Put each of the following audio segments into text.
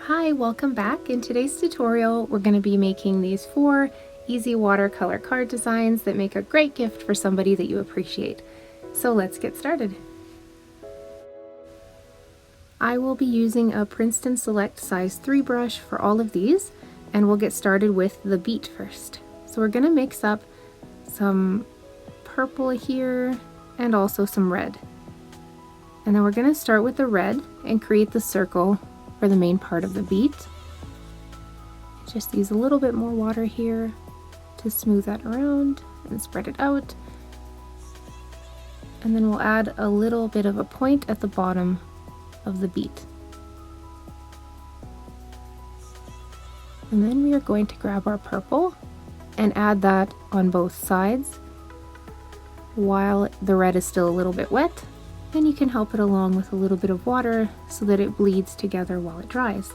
Hi, welcome back. In today's tutorial, we're going to be making these 4 easy watercolor card designs that make a great gift for somebody that you appreciate. So let's get started. I will be using a Princeton Select size 3 brush for all of these, and we'll get started with the beet first. So we're going to mix up some purple here and also some red. And then we're going to start with the red and create the circle for the main part of the beet. Just use a little bit more water here to smooth that around and spread it out. And then we'll add a little bit of a point at the bottom of the beet. And then we are going to grab our purple and add that on both sides while the red is still a little bit wet. And you can help it along with a little bit of water so that it bleeds together while it dries.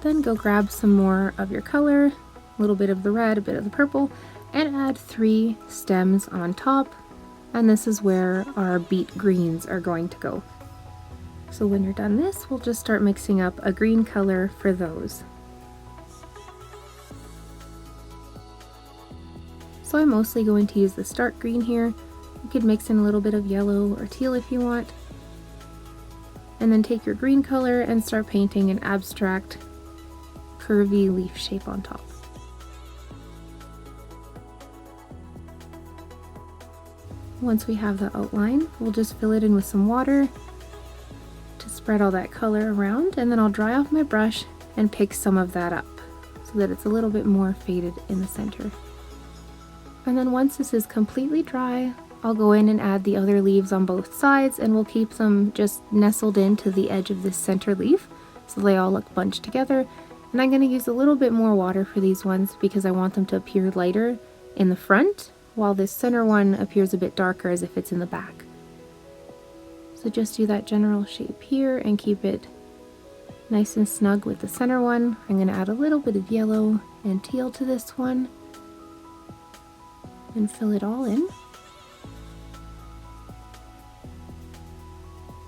Then go grab some more of your color, a little bit of the red, a bit of the purple, and add 3 stems on top. And this is where our beet greens are going to go. So when you're done this, we'll just start mixing up a green color for those. So I'm mostly going to use the stark green here. You could mix in a little bit of yellow or teal if you want. And then take your green color and start painting an abstract, curvy leaf shape on top. Once we have the outline, we'll just fill it in with some water to spread all that color around, and then I'll dry off my brush and pick some of that up so that it's a little bit more faded in the center. And then once this is completely dry, I'll go in and add the other leaves on both sides, and we'll keep them just nestled into the edge of this center leaf so they all look bunched together. And I'm going to use a little bit more water for these ones because I want them to appear lighter in the front, while this center one appears a bit darker as if it's in the back. So just do that general shape here and keep it nice and snug with the center one. I'm going to add a little bit of yellow and teal to this one and fill it all in.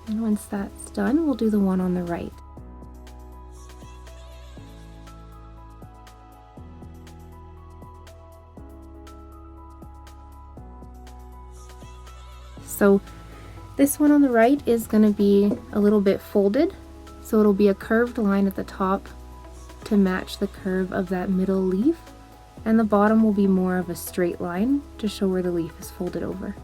And once that's done, we'll do the one on the right. So this one on the right is going to be a little bit folded, so it'll be a curved line at the top to match the curve of that middle leaf, and the bottom will be more of a straight line to show where the leaf is folded over.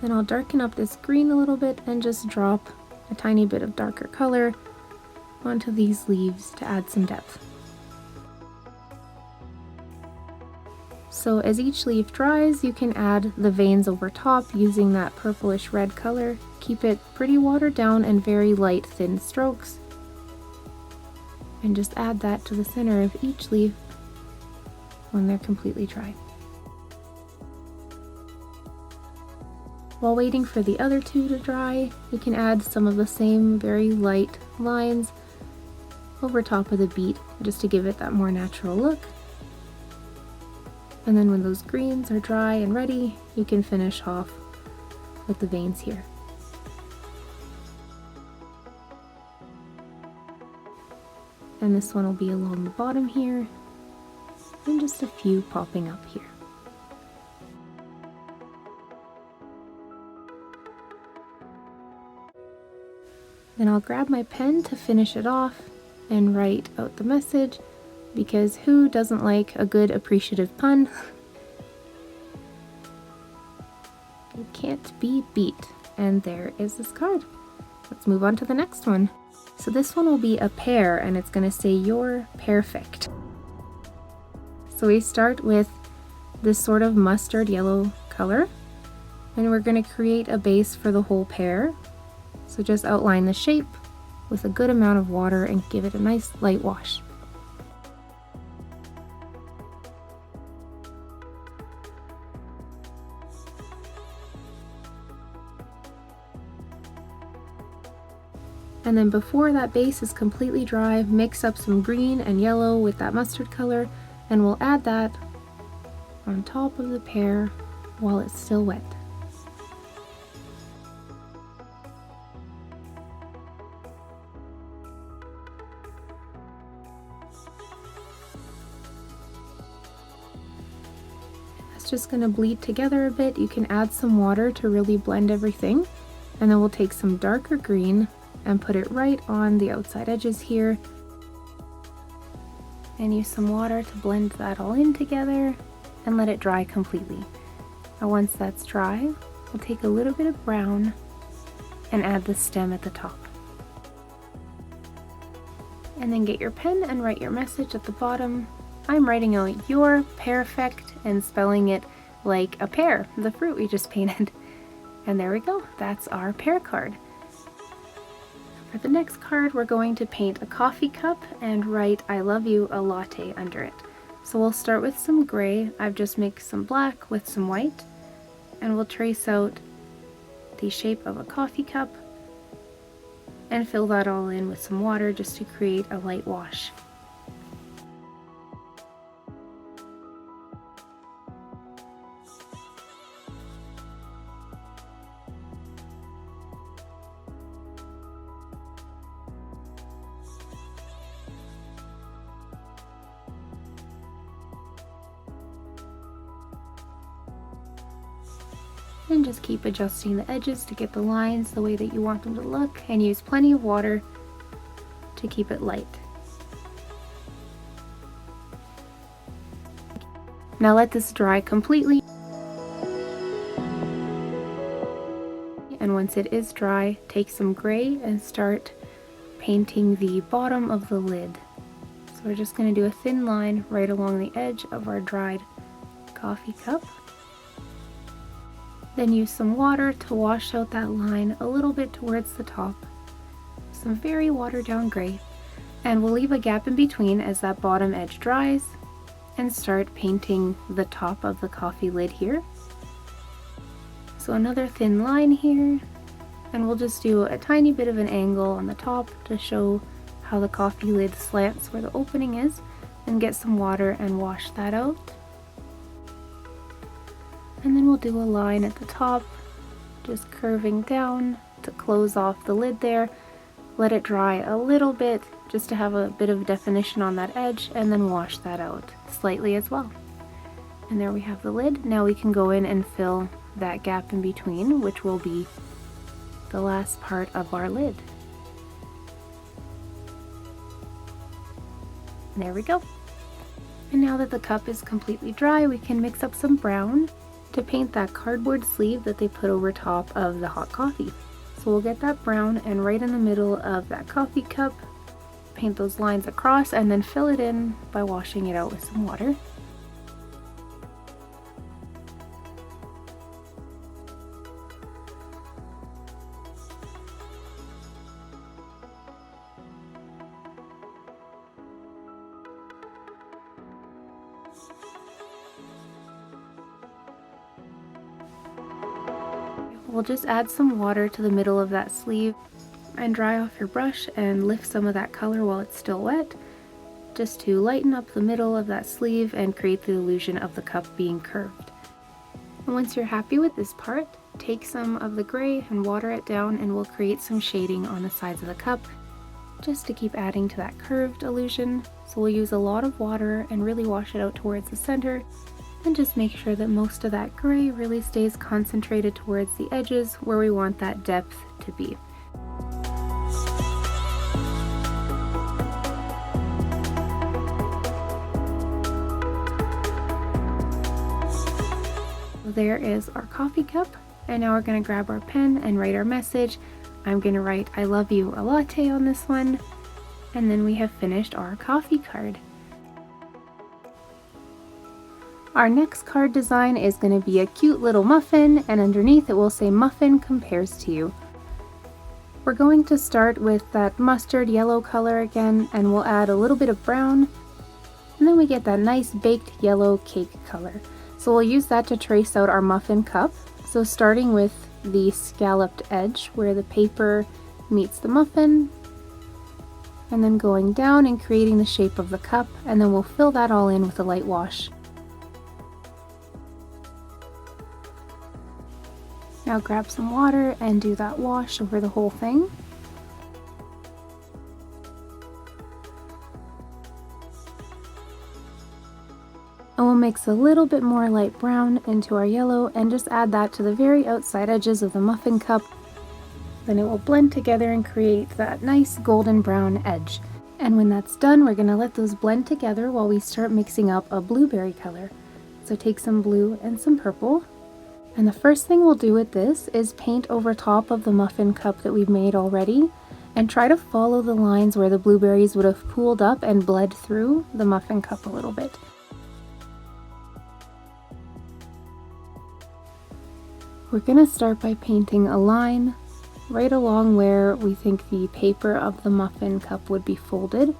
Then I'll darken up this green a little bit and just drop a tiny bit of darker color onto these leaves to add some depth. So as each leaf dries, you can add the veins over top using that purplish red color. Keep it pretty watered down and very light, thin strokes. And just add that to the center of each leaf when they're completely dry. While waiting for the other 2 to dry, you can add some of the same very light lines over top of the beet just to give it that more natural look. And then when those greens are dry and ready, you can finish off with the veins here. And this one will be along the bottom here, and just a few popping up here. Then I'll grab my pen to finish it off and write out the message, because who doesn't like a good appreciative pun? It can't be beat. And there is this card. Let's move on to the next one. So this one will be a pear, and it's going to say "You're perfect." So we start with this sort of mustard yellow color, and we're going to create a base for the whole pear. So just outline the shape with a good amount of water and give it a nice light wash. And then before that base is completely dry, mix up some green and yellow with that mustard color, and we'll add that on top of the pear while it's still wet. It's just going to bleed together a bit. You can add some water to really blend everything. And then we'll take some darker green and put it right on the outside edges here. And use some water to blend that all in together and let it dry completely. Now once that's dry, we'll take a little bit of brown and add the stem at the top. And then get your pen and write your message at the bottom. I'm writing out your pear-fect and spelling it like a pear, the fruit we just painted. And there we go, that's our pear card. For the next card, we're going to paint a coffee cup and write I love you a latte under it. So we'll start with some gray. I've just mixed some black with some white, and we'll trace out the shape of a coffee cup and fill that all in with some water just to create a light wash. And just keep adjusting the edges to get the lines the way that you want them to look, and use plenty of water to keep it light. Now let this dry completely, and once it is dry, take some gray and start painting the bottom of the lid. So we're just going to do a thin line right along the edge of our dried coffee cup. Then use some water to wash out that line a little bit towards the top. Some very watered down gray. And we'll leave a gap in between as that bottom edge dries and start painting the top of the coffee lid here. So another thin line here, and we'll just do a tiny bit of an angle on the top to show how the coffee lid slants where the opening is, and get some water and wash that out. And then we'll do a line at the top, just curving down to close off the lid there. Let it dry a little bit, just to have a bit of definition on that edge, and then wash that out slightly as well. And there we have the lid. Now we can go in and fill that gap in between, which will be the last part of our lid. And there we go. And now that the cup is completely dry, we can mix up some brown to paint that cardboard sleeve that they put over top of the hot coffee. So we'll get that brown and right in the middle of that coffee cup, paint those lines across, and then fill it in by washing it out with some water. We'll just add some water to the middle of that sleeve and dry off your brush and lift some of that color while it's still wet, just to lighten up the middle of that sleeve and create the illusion of the cup being curved. And once you're happy with this part, take some of the gray and water it down, and we'll create some shading on the sides of the cup just to keep adding to that curved illusion. So we'll use a lot of water and really wash it out towards the center, and just make sure that most of that gray really stays concentrated towards the edges where we want that depth to be. There is our coffee cup, and now we're going to grab our pen and write our message. I'm going to write I love you a latte on this one, and then we have finished our coffee card. Our next card design is going to be a cute little muffin, and underneath it will say Muffin compares to you. We're going to start with that mustard yellow color again, and we'll add a little bit of brown, and then we get that nice baked yellow cake color. So we'll use that to trace out our muffin cup. So starting with the scalloped edge where the paper meets the muffin, and then going down and creating the shape of the cup, and then we'll fill that all in with a light wash. Now grab some water and do that wash over the whole thing. And we'll mix a little bit more light brown into our yellow and just add that to the very outside edges of the muffin cup. Then it will blend together and create that nice golden brown edge. And when that's done, we're going to let those blend together while we start mixing up a blueberry color. So take some blue and some purple. And the first thing we'll do with this is paint over top of the muffin cup that we've made already, and try to follow the lines where the blueberries would have pooled up and bled through the muffin cup a little bit. We're going to start by painting a line right along where we think the paper of the muffin cup would be folded.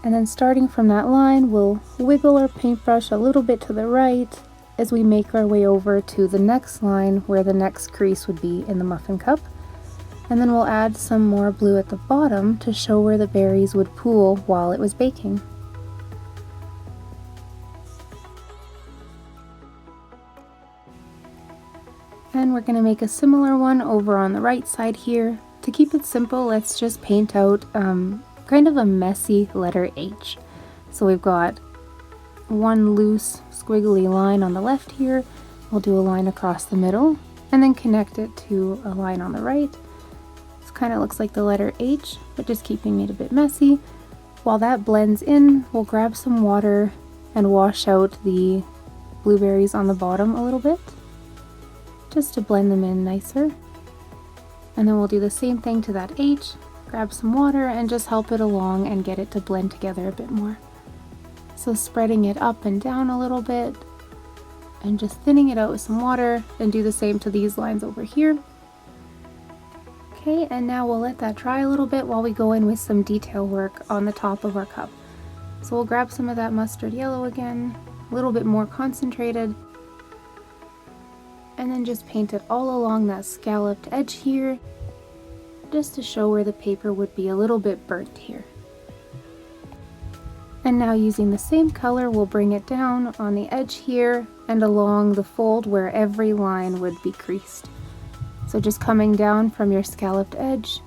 And then starting from that line, we'll wiggle our paintbrush a little bit to the right as we make our way over to the next line where the next crease would be in the muffin cup. And then we'll add some more blue at the bottom to show where the berries would pool while it was baking. And we're going to make a similar one over on the right side here. To keep it simple, let's just paint out kind of a messy letter H. So we've got one loose squiggly line on the left here. We'll do a line across the middle and then connect it to a line on the right. This kind of looks like the letter H, but just keeping it a bit messy. While that blends in, we'll grab some water and wash out the blueberries on the bottom a little bit, just to blend them in nicer. And then we'll do the same thing to that H, grab some water and just help it along and get it to blend together a bit more. So spreading it up and down a little bit and just thinning it out with some water, and do the same to these lines over here. Okay, and now we'll let that dry a little bit while we go in with some detail work on the top of our cup. So we'll grab some of that mustard yellow again, a little bit more concentrated, and then just paint it all along that scalloped edge here, just to show where the paper would be a little bit burnt here. And now using the same color, we'll bring it down on the edge here and along the fold where every line would be creased. So just coming down from your scalloped edge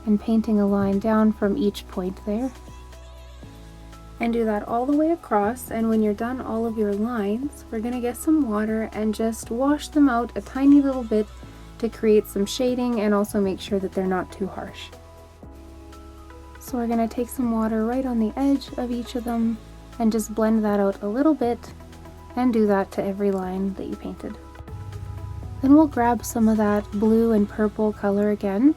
and painting a line down from each point there. And do that all the way across, and when you're done all of your lines, we're going to get some water and just wash them out a tiny little bit to create some shading and also make sure that they're not too harsh. So we're going to take some water right on the edge of each of them and just blend that out a little bit, and do that to every line that you painted. Then we'll grab some of that blue and purple color again,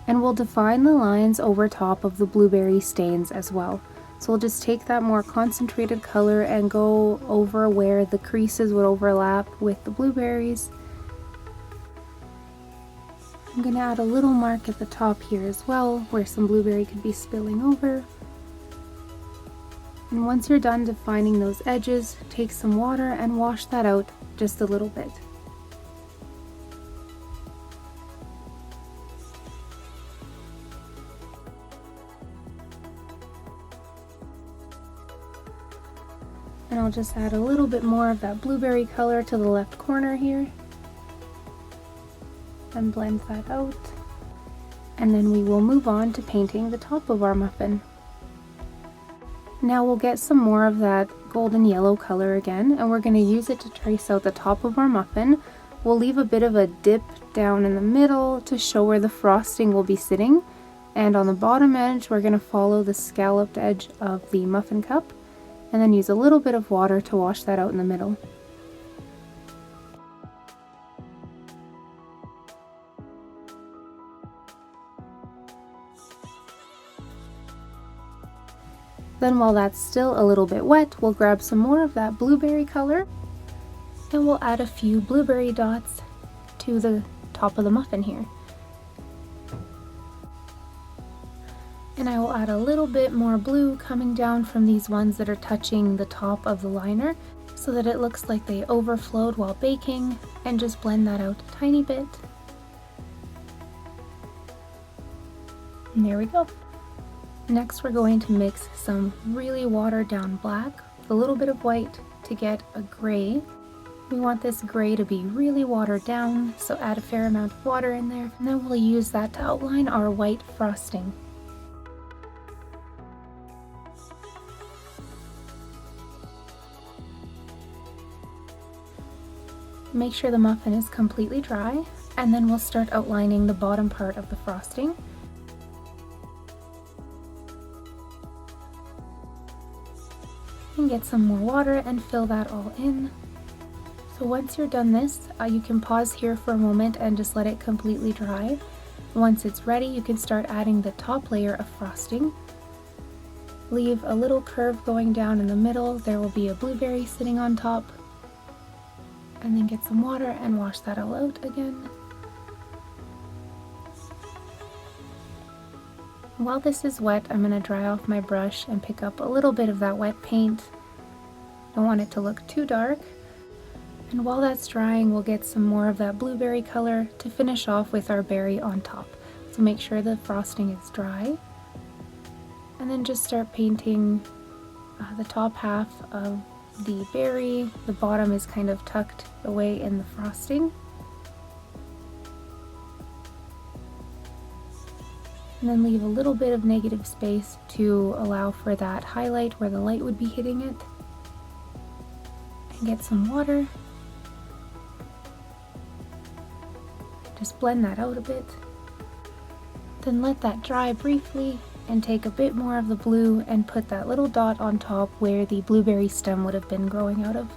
and we'll define the lines over top of the blueberry stains as well. So we'll just take that more concentrated color and go over where the creases would overlap with the blueberries. I'm going to add a little mark at the top here as well, where some blueberry could be spilling over. And once you're done defining those edges, take some water and wash that out just a little bit. And I'll just add a little bit more of that blueberry color to the left corner here and blend that out. And then we will move on to painting the top of our muffin. Now we'll get some more of that golden yellow color again, and we're going to use it to trace out the top of our muffin. We'll leave a bit of a dip down in the middle to show where the frosting will be sitting, and on the bottom edge we're going to follow the scalloped edge of the muffin cup, and then use a little bit of water to wash that out in the middle. Then while that's still a little bit wet, we'll grab some more of that blueberry color, and we'll add a few blueberry dots to the top of the muffin here. And I will add a little bit more blue coming down from these ones that are touching the top of the liner, so that it looks like they overflowed while baking, and just blend that out a tiny bit. And there we go. Next we're going to mix some really watered down black with a little bit of white to get a gray. We want this gray to be really watered down, so add a fair amount of water in there, and then we'll use that to outline our white frosting. Make sure the muffin is completely dry, and then we'll start outlining the bottom part of the frosting. And get some more water and fill that all in. So once you're done this, you can pause here for a moment and just let it completely dry. Once it's ready, you can start adding the top layer of frosting. Leave a little curve going down in the middle. There will be a blueberry sitting on top. And then get some water and wash that all out again. While this is wet, I'm going to dry off my brush and pick up a little bit of that wet paint. Don't want it to look too dark. And while that's drying, we'll get some more of that blueberry color to finish off with our berry on top. So make sure the frosting is dry. And then just start painting the top half of the berry. The bottom is kind of tucked away in the frosting. And then leave a little bit of negative space to allow for that highlight where the light would be hitting it. And get some water. Just blend that out a bit. Then let that dry briefly and take a bit more of the blue and put that little dot on top where the blueberry stem would have been growing out of.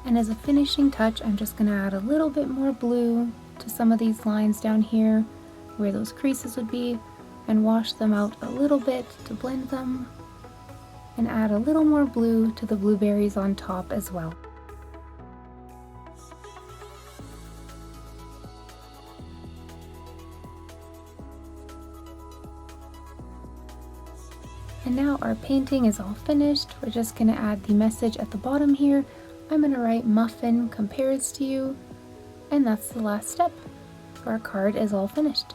And as a finishing touch, I'm just going to add a little bit more blue to some of these lines down here where those creases would be, and wash them out a little bit to blend them, and add a little more blue to the blueberries on top as well. And now our painting is all finished. We're just going to add the message at the bottom here. I'm going to write "Muffin compares to you," and that's the last step. Our card is all finished.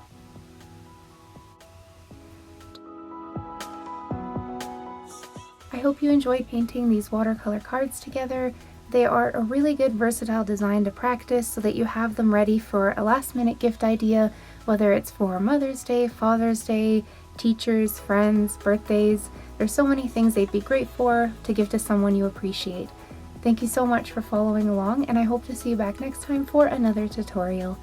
I hope you enjoyed painting these watercolor cards together. They are a really good versatile design to practice so that you have them ready for a last-minute gift idea, whether it's for Mother's Day, Father's Day, teachers, friends, birthdays. There's so many things they'd be great for to give to someone you appreciate. Thank you so much for following along, and I hope to see you back next time for another tutorial.